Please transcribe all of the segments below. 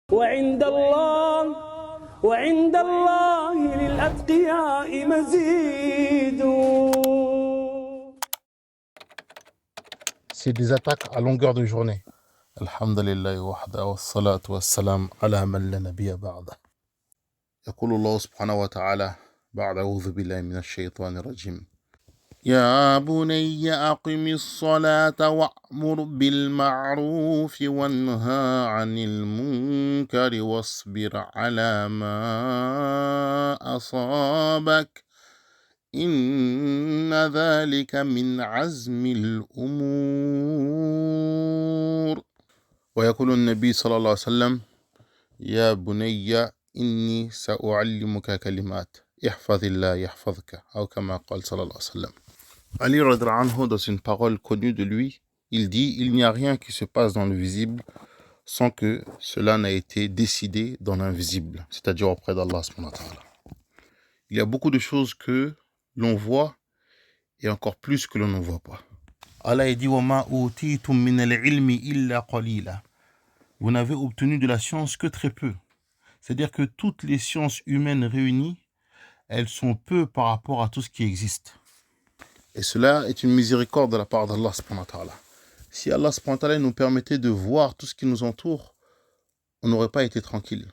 وعند الله للأتقياء مزيد. C'est des attaques à longueur de journée. Alhamdulillah wahda wa salatu wa salam ala man la nabiyya ba'da. يقول الله سبحانه وتعالى بعد أعوذ بالله من الشيطان الرجيم يا بني أقم الصلاة وأمر بالمعروف وانهى عن المنكر واصبر على ما أصابك إن ذلك من عزم الأمور ويقول النبي صلى الله عليه وسلم يا بني إني سأعلمك كلمات احفظ الله يحفظك أو كما قال صلى الله عليه وسلم. Ali radhiyallahu anhu, dans une parole connue de lui, il dit il n'y a rien qui se passe dans le visible sans que cela n'ait été décidé dans l'invisible, c'est-à-dire auprès d'Allah subhanahu wa ta'ala. Il y a beaucoup de choses que l'on voit et encore plus que l'on ne voit pas. Allah dit وَمَا أُوتِيتُم مِّنَ الْعِلْمِ إِلَّا قَلِيلًا. Vous n'avez obtenu de la science que très peu. C'est-à-dire que toutes les sciences humaines réunies, elles sont peu par rapport à tout ce qui existe. Et cela est une miséricorde de la part d'Allah subhanahu wa ta'ala. Si Allah subhanahu wa ta'ala nous permettait de voir tout ce qui nous entoure, on n'aurait pas été tranquille.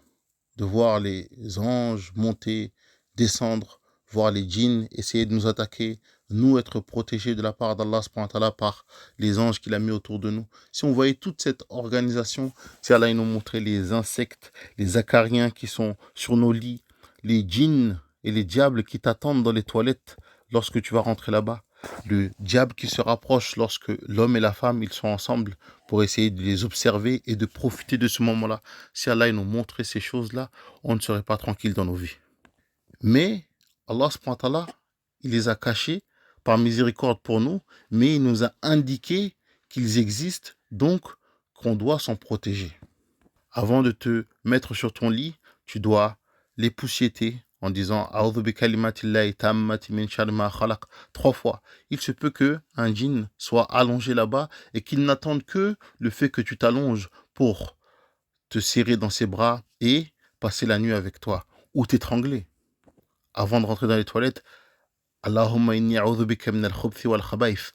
De voir les anges monter, descendre, voir les djinns essayer de nous attaquer, nous être protégés de la part d'Allah subhanahu wa ta'ala par les anges qu'il a mis autour de nous. Si on voyait toute cette organisation, si Allah nous montrait les insectes, les acariens qui sont sur nos lits, les djinns et les diables qui t'attendent dans les toilettes lorsque tu vas rentrer là-bas, le diable qui se rapproche lorsque l'homme et la femme ils sont ensemble pour essayer de les observer et de profiter de ce moment-là. Si Allah nous montrait ces choses-là, on ne serait pas tranquille dans nos vies. Mais Allah subhanahu wa ta'ala, il les a cachés par miséricorde pour nous, mais il nous a indiqué qu'ils existent, donc qu'on doit s'en protéger. Avant de te mettre sur ton lit, tu dois les poussiéter en disant A'udhu bi kalimatillahi tammati min sharri ma khalaq 3 fois. Il se peut que un djinn soit allongé là-bas et qu'il n'attende que le fait que tu t'allonges pour te serrer dans ses bras et passer la nuit avec toi ou t'étrangler. Avant de rentrer dans les toilettes, Allahumma inni a'udhu bika min al-khubuthi wal khaba'ith.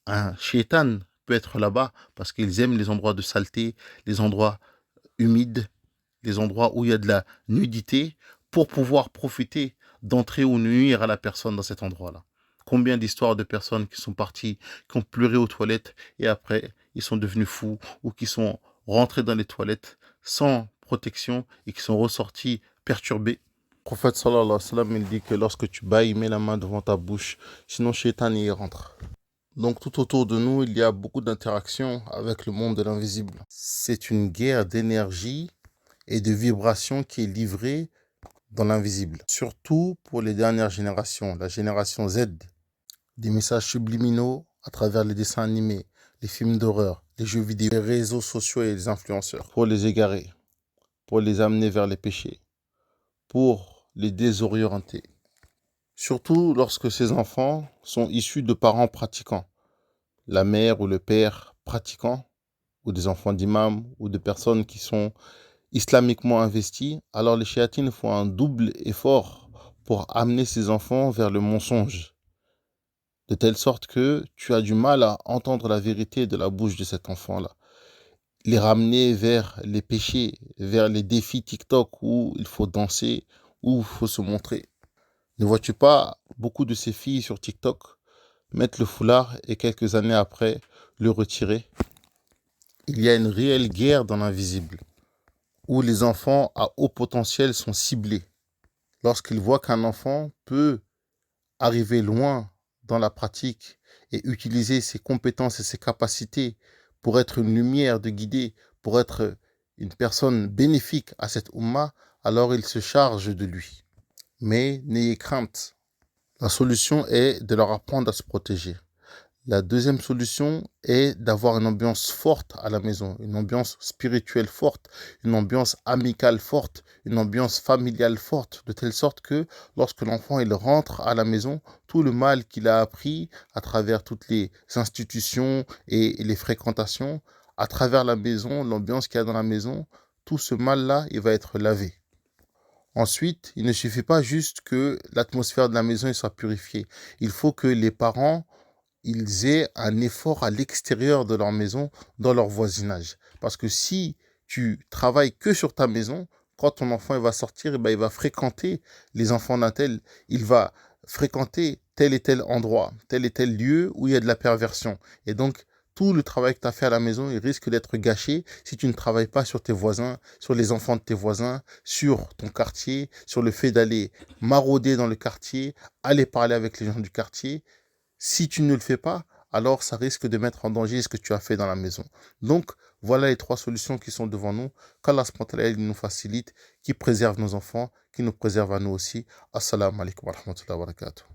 Un shaitan peut être là-bas parce qu'ils aiment les endroits de saleté, les endroits humides, les endroits où il y a de la nudité, pour pouvoir profiter d'entrer ou nuire à la personne dans cet endroit-là. Combien d'histoires de personnes qui sont parties, qui ont pleuré aux toilettes et après ils sont devenus fous ou qui sont rentrés dans les toilettes sans protection et qui sont ressortis perturbés. Le prophète sallallahu alayhi wa sallam, il dit que lorsque tu bailles, mets la main devant ta bouche, sinon Shaitan y rentre. Donc tout autour de nous, il y a beaucoup d'interactions avec le monde de l'invisible. C'est une guerre d'énergie et de vibrations qui est livrée dans l'invisible. Surtout pour les dernières générations, la génération Z. Des messages subliminaux à travers les dessins animés, les films d'horreur, les jeux vidéo, les réseaux sociaux et les influenceurs. Pour les égarer, pour les amener vers les péchés, pour les désorienter. Surtout lorsque ces enfants sont issus de parents pratiquants. La mère ou le père pratiquant, ou des enfants d'imams, ou de personnes qui sont islamiquement investis, alors les chéatines font un double effort pour amener ces enfants vers le mensonge, de telle sorte que tu as du mal à entendre la vérité de la bouche de cet enfant-là. Les ramener vers les péchés, vers les défis TikTok où il faut danser, où il faut se montrer. Ne vois-tu pas beaucoup de ces filles sur TikTok mettre le foulard et quelques années après le retirer? Il y a une réelle guerre dans l'invisible, où les enfants à haut potentiel sont ciblés. Lorsqu'ils voient qu'un enfant peut arriver loin dans la pratique et utiliser ses compétences et ses capacités pour être une lumière de guider, pour être une personne bénéfique à cette Ummah, alors ils se chargent de lui. Mais n'ayez crainte. La solution est de leur apprendre à se protéger. La deuxième solution est d'avoir une ambiance forte à la maison, une ambiance spirituelle forte, une ambiance amicale forte, une ambiance familiale forte, de telle sorte que lorsque l'enfant il rentre à la maison, tout le mal qu'il a appris à travers toutes les institutions et les fréquentations, à travers la maison, l'ambiance qu'il y a dans la maison, tout ce mal-là, il va être lavé. Ensuite, il ne suffit pas juste que l'atmosphère de la maison soit purifiée. Il faut que les parents ils aient un effort à l'extérieur de leur maison, dans leur voisinage. Parce que si tu travailles que sur ta maison, quand ton enfant il va sortir, eh ben, il va fréquenter les enfants d'un tel, il va fréquenter tel et tel endroit, tel et tel lieu où il y a de la perversion. Et donc, tout le travail que tu as fait à la maison, il risque d'être gâché si tu ne travailles pas sur tes voisins, sur les enfants de tes voisins, sur ton quartier, sur le fait d'aller marauder dans le quartier, aller parler avec les gens du quartier. Si tu ne le fais pas, alors ça risque de mettre en danger ce que tu as fait dans la maison. Donc, voilà les 3 solutions qui sont devant nous. Qu'Allah SWT nous facilite, qui préserve nos enfants, qui nous préserve à nous aussi. Assalamu alaikum wa rahmatullahi wa barakatuh.